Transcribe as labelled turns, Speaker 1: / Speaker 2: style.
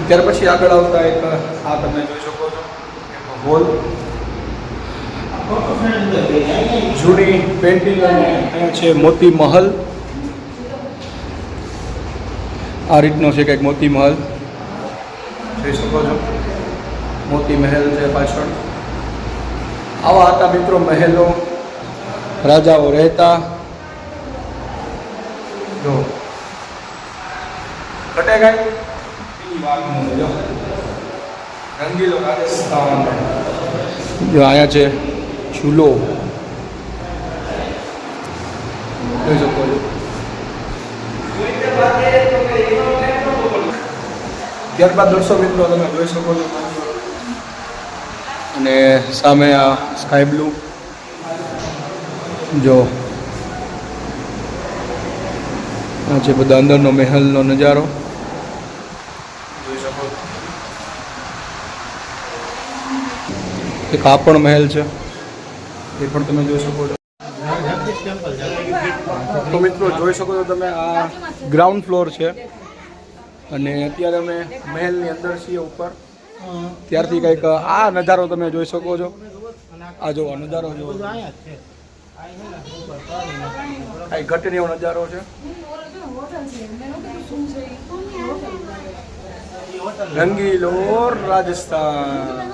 Speaker 1: ત્યાર પછી આગળ આવતા એક આ તમે જોઈ શકો છો એક હોલ, જૂની પેન્ટિંગ અને અહીંયા છે મોતી મહલ. આ રીતનો છે કંઈક મોતી મહલ જોઈ શકો છો. મોતી મહેલ છે પાછળ. આવા હતા મિત્રો મહેલો, રાજાઓ રહેતા. જો ઘટે કાંઈ રંગીલો રાજસ્થાન. જો અહીંયા છે ચૂલો જોઈ શકો છો. ત્યારબાદ દર્શક મિત્રો તમે જોઈ શકો છો અને સામે આ સ્કાય બ્લુ. જો આ છે બધા અંદરનો મહેલનો નજારો જોઈ શકો છો. એક આ પણ મહેલ છે, એ પણ તમે જોઈ શકો છો. તો મિત્રો જોઈ શકો છો તમે આ ગ્રાઉન્ડ ફ્લોર છે અને અત્યારે અમે મહેલની અંદર છીએ ઉપર. ત્યારથી કંઈક આ નજારો તમે જોઈ શકો છો. આ જો આ નજારો જો કાંઈ ઘટને એવો નજારો છે. રંગીલો રાજસ્થાન.